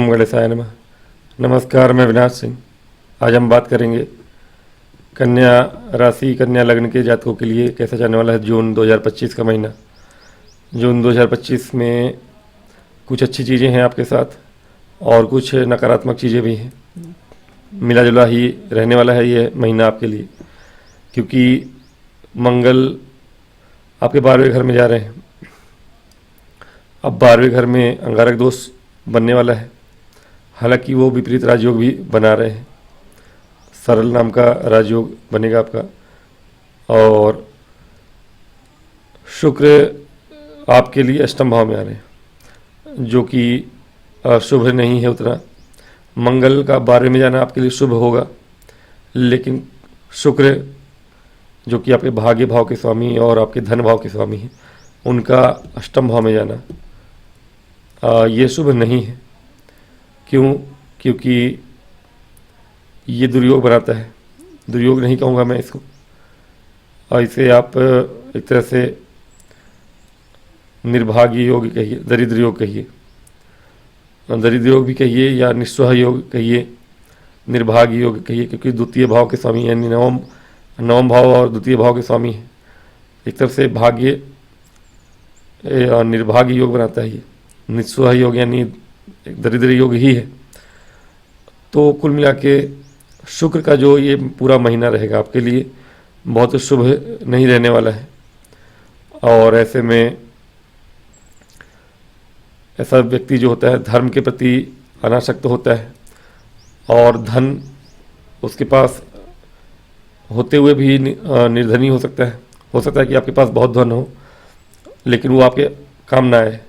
ओम गणेशाय नमः। नमस्कार, मैं विनाश सिंह। आज हम बात करेंगे कन्या राशि, कन्या लग्न के जातकों के लिए कैसा जाने वाला है जून 2025 का महीना। जून 2025 में कुछ अच्छी चीज़ें हैं आपके साथ और कुछ नकारात्मक चीज़ें भी हैं। मिला जुला ही रहने वाला है ये महीना आपके लिए, क्योंकि मंगल आपके 12वें घर में जा रहे हैं। अब 12वें घर में अंगारक दोष बनने वाला है, हालांकि वो विपरीत राजयोग भी बना रहे हैं। सरल नाम का राजयोग बनेगा आपका, और शुक्र आपके लिए अष्टम भाव में आ रहे हैं, जो कि शुभ नहीं है उतना। मंगल का 12वें में जाना आपके लिए शुभ होगा, लेकिन शुक्र जो कि आपके भाग्य भाव के स्वामी और आपके धन भाव के स्वामी हैं, उनका अष्टम भाव में जाना ये शुभ नहीं है। क्यों? क्योंकि ये दुर्योग बनाता है। दुर्योग नहीं कहूँगा मैं इसको, और इसे आप एक तरह से निर्भाग्य योग कहिए, दरिद्र योग कहिए, दरिद्र योग भी कहिए या निस्सह योग कहिए, निर्भाग्य योग कहिए, क्योंकि द्वितीय भाव के स्वामी यानी नवम भाव और द्वितीय भाव के स्वामी हैं। एक तरफ से भाग्य और निर्भाग्य योग बनाता है, ये निस्सह योग यानी दरिद्र योग ही है। तो कुल मिला के शुक्र का जो ये पूरा महीना रहेगा आपके लिए बहुत शुभ नहीं रहने वाला है। और ऐसे में ऐसा व्यक्ति जो होता है धर्म के प्रति अनासक्त होता है, और धन उसके पास होते हुए भी निर्धनी हो सकता है। हो सकता है कि आपके पास बहुत धन हो लेकिन वो आपके काम ना आए,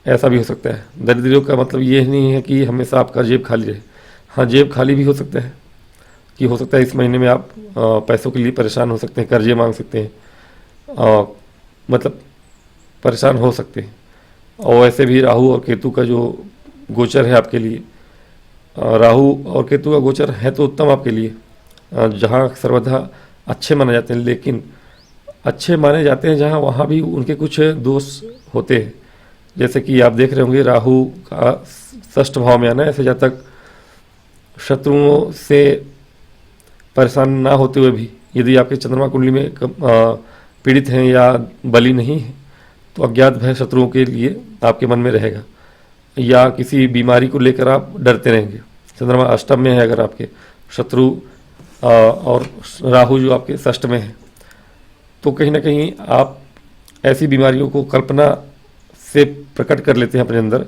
ऐसा भी हो सकता है। दरिद्र योग का मतलब ये नहीं है कि हमेशा आपका जेब खाली रहे। हाँ, जेब खाली भी हो सकता है कि हो सकता है इस महीने में आप पैसों के लिए परेशान हो सकते हैं, कर्जे मांग सकते हैं, मतलब परेशान हो सकते हैं। और वैसे भी राहु और केतु का जो गोचर है आपके लिए, राहु और केतु का गोचर है तो उत्तम आपके लिए, जहाँ सर्वथा अच्छे माने जाते हैं, लेकिन अच्छे माने जाते हैं जहाँ वहाँ भी उनके कुछ दोष होते हैं। जैसे कि आप देख रहे होंगे राहु का षष्ठ भाव में आना, ऐसे जब तक शत्रुओं से परेशान ना होते हुए भी यदि आपके चंद्रमा कुंडली में पीड़ित हैं या बली नहीं है, तो अज्ञात भय शत्रुओं के लिए आपके मन में रहेगा, या किसी बीमारी को लेकर आप डरते रहेंगे। चंद्रमा अष्टम में है अगर आपके शत्रु, और राहु जो आपके षष्ठ में है, तो कहीं ना कहीं आप ऐसी बीमारियों को कल्पना से प्रकट कर लेते हैं अपने अंदर,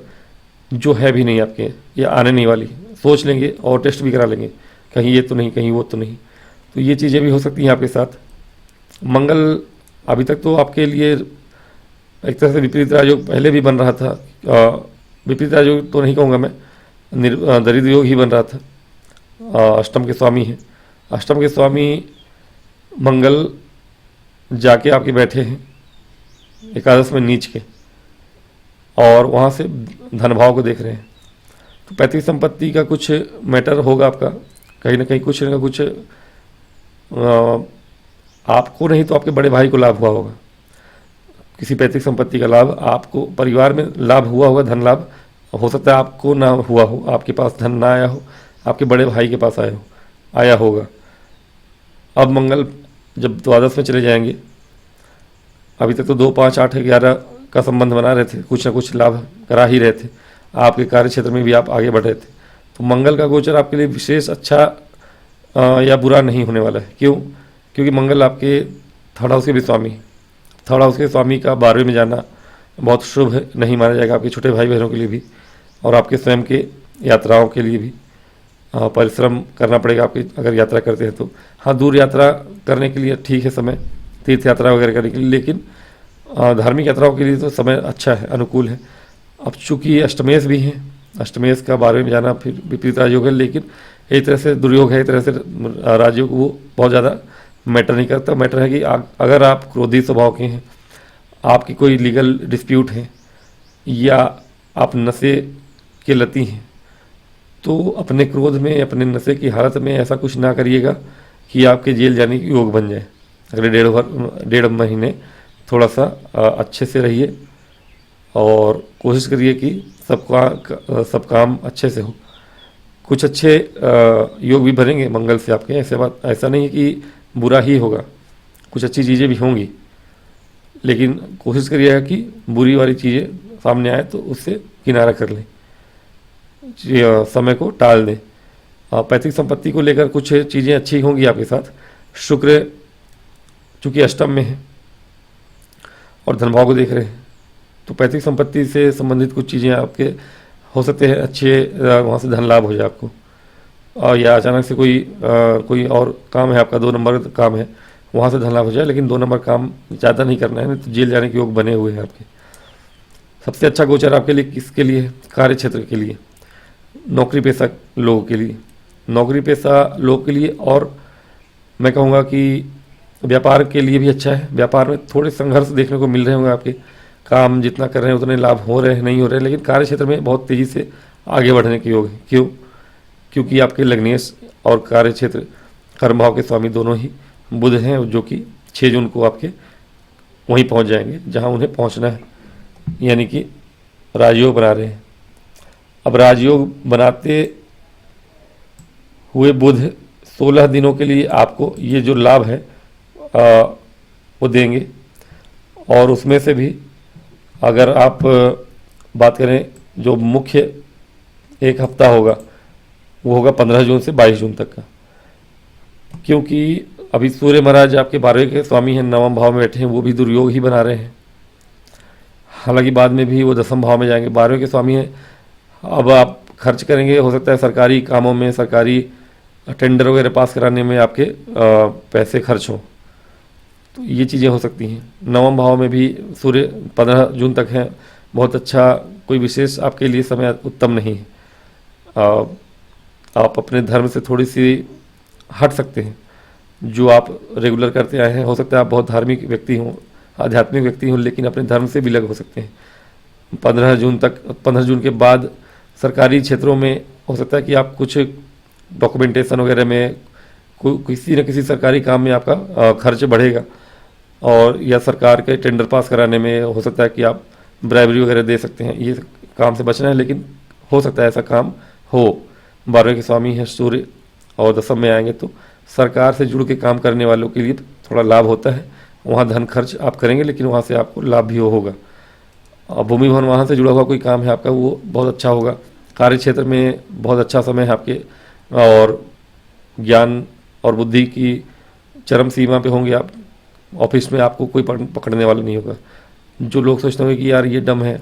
जो है भी नहीं आपके या आने नहीं वाली। सोच लेंगे और टेस्ट भी करा लेंगे, कहीं ये तो नहीं, कहीं वो तो नहीं। तो ये चीज़ें भी हो सकती हैं आपके साथ। मंगल अभी तक तो आपके लिए एक तरह से विपरीत राजयोग पहले भी बन रहा था। विपरीत राजयोग तो नहीं कहूँगा मैं, दरिद्र योग ही बन रहा था। अष्टम के स्वामी हैं, अष्टम के स्वामी मंगल जाके आपके बैठे हैं एकादश में नीच के, और वहाँ से धन भाव को देख रहे हैं। तो पैतृक संपत्ति का कुछ मैटर होगा आपका, कहीं ना कहीं कुछ ना कुछ आपको नहीं तो आपके बड़े भाई को लाभ हुआ होगा। किसी पैतृक संपत्ति का लाभ आपको, परिवार में लाभ हुआ होगा, धन लाभ। हो सकता है आपको ना हुआ हो, आपके पास धन ना आया हो, आपके बड़े भाई के पास आया होगा। अब मंगल जब द्वादश में चले जाएंगे, अभी तक तो 2, 5, 8, 11 का संबंध बना रहे थे, कुछ ना कुछ लाभ करा ही रहे थे, आपके कार्य क्षेत्र में भी आप आगे बढ़ रहे थे। तो मंगल का गोचर आपके लिए विशेष अच्छा या बुरा नहीं होने वाला है। क्यों? क्योंकि मंगल आपके थर्ड हाउस के भी स्वामी, थर्ड हाउस के स्वामी का 12वें में जाना बहुत शुभ नहीं माना जाएगा आपके छोटे भाई बहनों के लिए भी, और आपके स्वयं के यात्राओं के लिए भी परिश्रम करना पड़ेगा आपकी अगर यात्रा करते हैं तो। हाँ, दूर यात्रा करने के लिए ठीक है समय, तीर्थ यात्रा वगैरह करने के लिए, लेकिन धार्मिक यात्राओं के लिए तो समय अच्छा है, अनुकूल है। अब चूँकि अष्टमेश भी हैं, अष्टमेश का 12वें में जाना फिर विपरीत राजयोग है, लेकिन एक तरह से दुर्योग है, एक तरह से राजयोग वो बहुत ज़्यादा मैटर नहीं करता। मैटर है कि अगर आप क्रोधी स्वभाव के हैं, आपकी कोई लीगल डिस्प्यूट है, या आप नशे के लती हैं, तो अपने क्रोध में, अपने नशे की हालत में ऐसा कुछ ना करिएगा कि आपके जेल जाने की योग बन जाए। अगले 1.5 महीने थोड़ा सा अच्छे से रहिए, और कोशिश करिए कि सब काम अच्छे से हो। कुछ अच्छे योग भी बनेंगे मंगल से आपके, ऐसा नहीं है कि बुरा ही होगा, कुछ अच्छी चीज़ें भी होंगी, लेकिन कोशिश करिएगा कि बुरी वाली चीज़ें सामने आए तो उससे किनारा कर लें, समय को टाल दें। पैतृक संपत्ति को लेकर कुछ चीज़ें अच्छी होंगी आपके साथ। शुक्र चूँकि अष्टम में है और धन भाव को देख रहे हैं, तो पैतृक संपत्ति से संबंधित कुछ चीज़ें आपके हो सकते हैं अच्छे, वहाँ से धन लाभ हो जाए आपको, या अचानक से कोई और काम है आपका, 2 नंबर काम है, वहाँ से धन लाभ हो जाए, लेकिन 2 नंबर काम ज़्यादा नहीं करना है, नहीं तो जेल जाने के योग बने हुए हैं आपके। सबसे अच्छा गोचर आपके लिए किसके लिए है? कार्य क्षेत्र के लिए, नौकरी पेशा लोगों के लिए, नौकरी पेशा लोगों के लिए, और मैं कहूँगा कि व्यापार के लिए भी अच्छा है। व्यापार में थोड़े संघर्ष देखने को मिल रहे होंगे आपके, काम जितना कर रहे हैं उतने लाभ हो रहे हैं नहीं हो रहे हैं, लेकिन कार्य क्षेत्र में बहुत तेज़ी से आगे बढ़ने के योग है। क्यों? क्योंकि आपके लग्नेश और कार्य क्षेत्र कर्म भाव के स्वामी दोनों ही बुध हैं, जो कि 6 जून को आपके वहीं पहुंच जाएंगे जहां उन्हें पहुंचना है, यानी कि राजयोग बना रहे हैं। अब राजयोग बनाते हुए बुध 16 दिनों के लिए आपको ये जो लाभ है वो देंगे, और उसमें से भी अगर आप बात करें जो मुख्य एक हफ्ता होगा वो होगा 15 जून से 22 जून तक का, क्योंकि अभी सूर्य महाराज आपके 12वें के स्वामी हैं, 9वें भाव में बैठे हैं, वो भी दुर्योग ही बना रहे हैं। हालांकि बाद में भी वो 10वें भाव में जाएंगे, 12वें के स्वामी हैं। अब आप खर्च करेंगे, हो सकता है सरकारी कामों में, सरकारी टेंडर वगैरह पास कराने में आपके पैसे खर्च हों, तो ये चीज़ें हो सकती हैं। 9वें भाव में भी सूर्य 15 जून तक है, बहुत अच्छा, कोई विशेष आपके लिए समय उत्तम नहीं है। आप अपने धर्म से थोड़ी सी हट सकते हैं, जो आप रेगुलर करते आए हैं। हो सकता है आप बहुत धार्मिक व्यक्ति हों, आध्यात्मिक व्यक्ति हों, लेकिन अपने धर्म से विलग हो सकते हैं। 15 जून तक, 15 जून के बाद सरकारी क्षेत्रों में हो सकता है कि आप कुछ डॉक्यूमेंटेशन वगैरह में किसी न किसी सरकारी काम में आपका खर्च बढ़ेगा, और या सरकार के टेंडर पास कराने में हो सकता है कि आप ब्राइबरी वगैरह दे सकते हैं। ये काम से बचना है, लेकिन हो सकता है ऐसा काम हो। 12वें के स्वामी है सूर्य और 10वें में आएंगे, तो सरकार से जुड़ के काम करने वालों के लिए थोड़ा लाभ होता है। वहाँ धन खर्च आप करेंगे, लेकिन वहाँ से आपको लाभ भी होगा। भूमि भवन वहाँ से जुड़ा हुआ कोई काम है आपका, वो बहुत अच्छा होगा। कार्य क्षेत्र में बहुत अच्छा समय है आपके, और ज्ञान और बुद्धि की चरम सीमा पे होंगे आप। ऑफिस में आपको कोई पकड़ने वाला नहीं होगा। जो लोग सोचते होंगे कि यार ये डम है,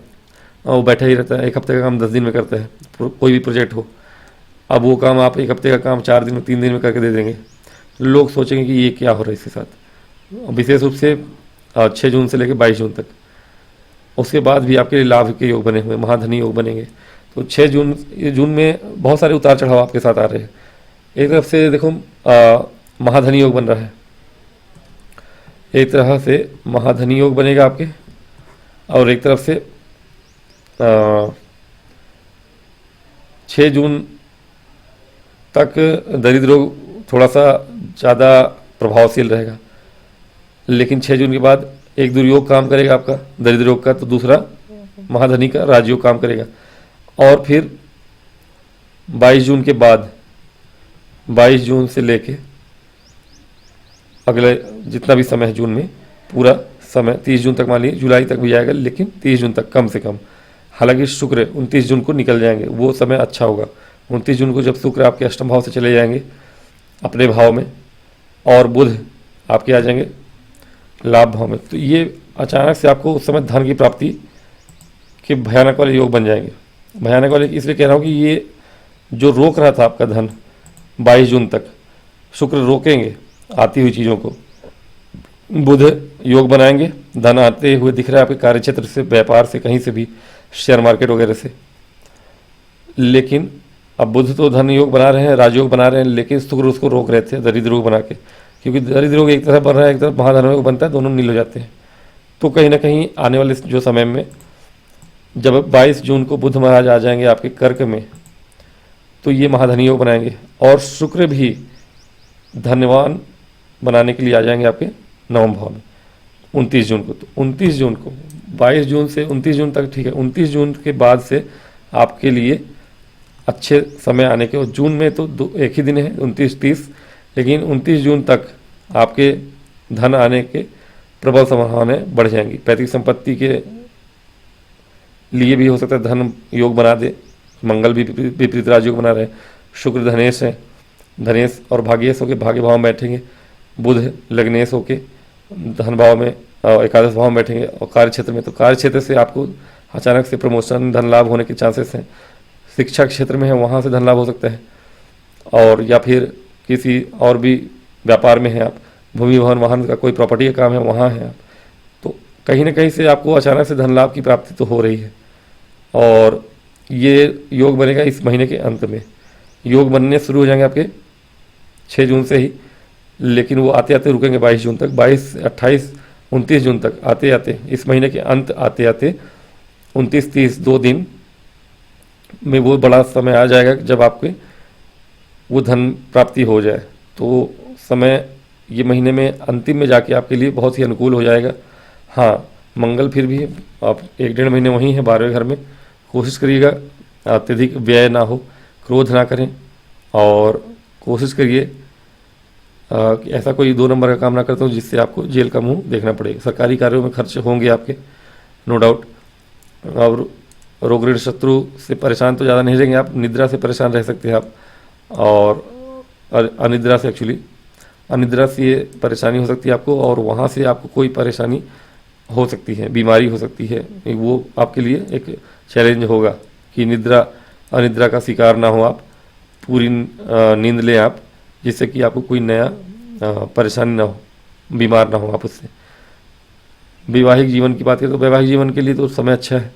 वो बैठा ही रहता है, 1 हफ्ते का काम 10 दिन में करता है, कोई भी प्रोजेक्ट हो, अब वो काम आप 1 हफ्ते का काम 4 दिन में, 3 दिन में करके दे देंगे, लोग सोचेंगे कि ये क्या हो रहा है इसके साथ। विशेष रूप से 6 जून से लेकर 22 जून तक, उसके बाद भी आपके लिए लाभ के योग बने हुए, महाधनी योग बनेंगे। तो 6 जून में बहुत सारे उतार चढ़ाव आपके साथ आ रहे हैं। एक तरफ से देखो महाधनी योग बन रहा है, एक तरह से महाधनी योग बनेगा आपके, और एक तरफ से 6 जून तक दरिद्र रोग थोड़ा सा ज़्यादा प्रभावशील रहेगा, लेकिन 6 जून के बाद एक दुर्योग काम करेगा आपका दरिद्र रोग का, तो दूसरा महाधनी का राजयोग काम करेगा। और फिर 22 जून के बाद, 22 जून से लेके अगले जितना भी समय है जून में, पूरा समय 30 जून तक, मान लीजिए जुलाई तक भी जाएगा, लेकिन 30 जून तक कम से कम। हालांकि शुक्र 29 जून को निकल जाएंगे, वो समय अच्छा होगा। 29 जून को जब शुक्र आपके अष्टम भाव से चले जाएंगे अपने भाव में, और बुध आपके आ जाएंगे लाभ भाव में, तो ये अचानक से आपको उस समय धन की प्राप्ति के भयानक वाले योग बन जाएंगे। भयानक वाले इसलिए कह रहा हूँ कि ये जो रोक रहा था आपका धन 22 जून तक, शुक्र रोकेंगे आती हुई चीज़ों को, बुध योग बनाएंगे, धन आते हुए दिख रहा है आपके कार्य क्षेत्र से, व्यापार से, कहीं से भी, शेयर मार्केट वगैरह से। लेकिन अब बुध तो धन योग बना रहे हैं, राजयोग बना रहे हैं, लेकिन शुक्र उसको रोक रहे थे दरिद्र योग बना के, क्योंकि दरिद्र योग एक तरफ बन रहा है, एक तरफ महाधन योग बनता है, दोनों नील हो जाते हैं। तो कहीं ना कहीं आने वाले जो समय में जब 22 जून को बुध महाराज आ जाएंगे आपके कर्क में, तो ये महाधनी योग बनाएंगे, और शुक्र भी धनवान बनाने के लिए आ जाएंगे आपके 9वें भाव में 29 जून को। तो 29 जून को 22 जून से 29 जून तक ठीक है। 29 जून के बाद से आपके लिए अच्छे समय आने के, और जून में तो एक ही दिन है 29-30, लेकिन 29 जून तक आपके धन आने के प्रबल संभावनाएं बढ़ जाएंगी। पैतृक संपत्ति के लिए भी हो सकता है धन योग बना दे। मंगल भी विपरीत राजयोग बना रहे, शुक्र धनेश है, धनेश और भाग्येश होके भाग्य भाव में बैठेंगे, बुध लग्नेश होके धन भाव में एकादश भाव में बैठेंगे। और कार्य क्षेत्र में, तो कार्य क्षेत्र से आपको अचानक से प्रमोशन धन लाभ होने के चांसेस हैं। शिक्षा क्षेत्र में है, वहाँ से धन लाभ हो सकता है, और या फिर किसी और भी व्यापार में है आप, भूमि भवन वाहन का कोई प्रॉपर्टी का काम है वहाँ है आप, तो कहीं ना कहीं से आपको अचानक से धन लाभ की प्राप्ति तो हो रही है। और ये योग बनेगा इस महीने के अंत में। योग बनने शुरू हो जाएंगे आपके 6 जून से ही, लेकिन वो आते आते रुकेंगे 22 जून तक, 22, 28, 29 जून तक आते आते, इस महीने के अंत आते आते 29-30 2 दिन में वो बड़ा समय आ जाएगा जब आपके वो धन प्राप्ति हो जाए। तो समय ये महीने में अंतिम में जाके आपके लिए बहुत ही अनुकूल हो जाएगा। हाँ, मंगल फिर भी आप 1-1.5 महीने वहीं हैं 12वें घर में। कोशिश करिएगा अत्यधिक व्यय ना हो, क्रोध ना करें, और कोशिश करिए कि ऐसा कोई 2 नंबर का काम ना करता हूँ जिससे आपको जेल का मुंह देखना पड़ेगा। सरकारी कार्यों में खर्च होंगे आपके, नो डाउट। और रोग ऋण शत्रु से परेशान तो ज़्यादा नहीं रहेंगे आप, निद्रा से परेशान रह सकते हैं आप, और अनिद्रा से, एक्चुअली अनिद्रा से ये परेशानी हो सकती है आपको, और वहाँ से आपको कोई परेशानी हो सकती है, बीमारी हो सकती है। वो आपके लिए एक चैलेंज होगा कि अनिद्रा का शिकार ना हो आप, पूरी नींद लें आप, जिससे कि आपको कोई नया परेशानी ना हो, बीमार ना हो आप उससे। वैवाहिक जीवन की बात करें तो वैवाहिक जीवन के लिए तो समय अच्छा है।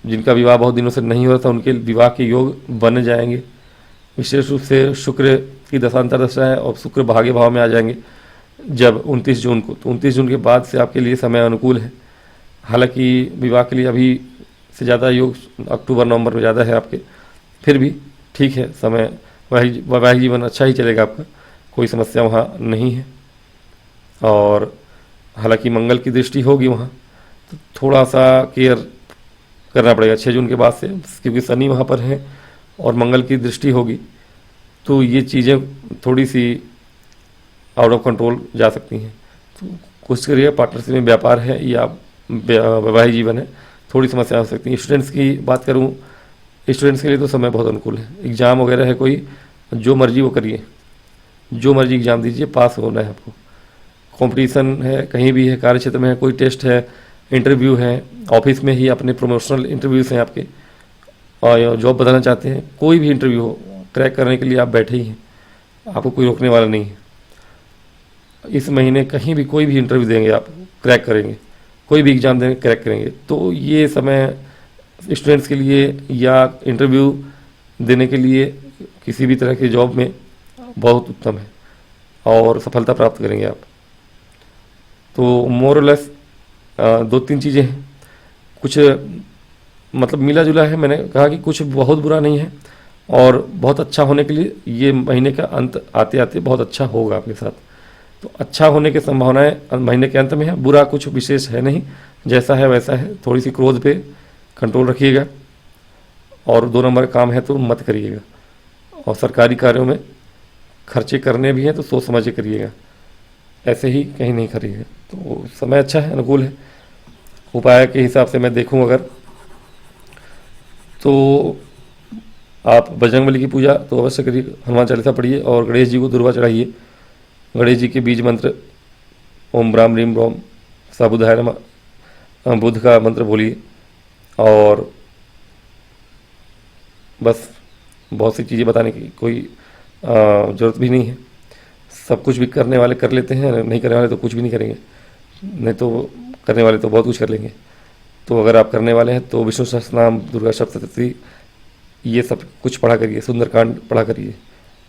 जिनका विवाह बहुत दिनों से नहीं हो रहा था उनके विवाह के योग बन जाएंगे। विशेष रूप से शुक्र की दशांतर दशा है, और शुक्र भाग्य भाव में आ जाएंगे जब 29 जून को, तो 29 जून के बाद से आपके लिए समय अनुकूल है। हालांकि विवाह के लिए अभी से ज़्यादा योग अक्टूबर नवंबर में ज़्यादा है आपके, फिर भी ठीक है समय, वैवाहिक जीवन अच्छा ही चलेगा आपका, कोई समस्या वहाँ नहीं है। और हालांकि मंगल की दृष्टि होगी वहाँ, तो थोड़ा सा केयर करना पड़ेगा 6 जून के बाद से, क्योंकि शनि वहाँ पर है और मंगल की दृष्टि होगी, तो ये चीज़ें थोड़ी सी आउट ऑफ कंट्रोल जा सकती हैं। तो कोशिश करिएगा, पार्टनरशिप में व्यापार है या वैवाहिक जीवन है, थोड़ी समस्या हो सकती है। स्टूडेंट्स की बात करूँ, स्टूडेंट्स के लिए तो समय बहुत अनुकूल है। एग्ज़ाम वगैरह है कोई, जो मर्जी वो करिए, जो मर्जी एग्ज़ाम दीजिए, पास होना है आपको। कंपटीशन है कहीं भी है, कार्य क्षेत्र में है, कोई टेस्ट है, इंटरव्यू है, ऑफिस में ही अपने प्रमोशनल इंटरव्यूज़ हैं आपके, और जॉब बदलना चाहते हैं, कोई भी इंटरव्यू हो, क्रैक करने के लिए आप बैठे ही हैं, आपको कोई रोकने वाला नहीं है। इस महीने कहीं भी कोई भी इंटरव्यू देंगे आप, क्रैक करेंगे, कोई भी एग्ज़ाम देंगे क्रैक करेंगे। तो ये समय स्टूडेंट्स के लिए या इंटरव्यू देने के लिए किसी भी तरह की जॉब में बहुत उत्तम है, और सफलता प्राप्त करेंगे आप। तो मोर और लेस 2-3 चीज़ें हैं, कुछ मतलब मिला जुला है। मैंने कहा कि कुछ बहुत बुरा नहीं है, और बहुत अच्छा होने के लिए ये महीने का अंत आते आते बहुत अच्छा होगा आपके साथ। तो अच्छा होने की संभावनाएं महीने के अंत में है, बुरा कुछ विशेष है नहीं, जैसा है वैसा है। थोड़ी सी क्रोध पे कंट्रोल रखिएगा, और 2 नंबर का काम है तो मत करिएगा, और सरकारी कार्यों में खर्चे करने भी हैं तो सोच समझ के करिएगा, ऐसे ही कहीं नहीं करिएगा। तो समय अच्छा है, अनुकूल है। उपाय के हिसाब से मैं देखूं अगर, तो आप बजरंगबली की पूजा तो अवश्य करिए, हनुमान चालीसा पढ़िए, और गणेश जी को दुर्वा चढ़ाइए। गणेश जी के बीज मंत्र ओम ब्राम रीम ब्रोम साबुधाय नमः, बुध का मंत्र बोलिए, और बस बहुत सी चीज़ें बताने की कोई ज़रूरत भी नहीं है। सब कुछ भी करने वाले कर लेते हैं, नहीं करने वाले तो कुछ भी नहीं करेंगे, नहीं तो करने वाले तो बहुत कुछ कर लेंगे। तो अगर आप करने वाले हैं तो विष्णु सहस्त्रनाम, दुर्गा सप्तशती, ये सब कुछ पढ़ा करिए, सुंदरकांड पढ़ा करिए।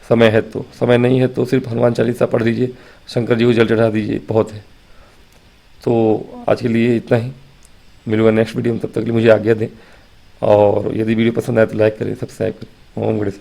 समय है तो, समय नहीं है तो सिर्फ हनुमान चालीसा पढ़ दीजिए, शंकर जी को जल चढ़ा दीजिए, बहुत है। तो आज के लिए इतना ही, मिलूंगा नेक्स्ट वीडियो में, तब तक के लिए मुझे आज्ञा दें। और यदि वीडियो पसंद आए तो लाइक करें, सब्सक्राइब करें। ओम गणेश।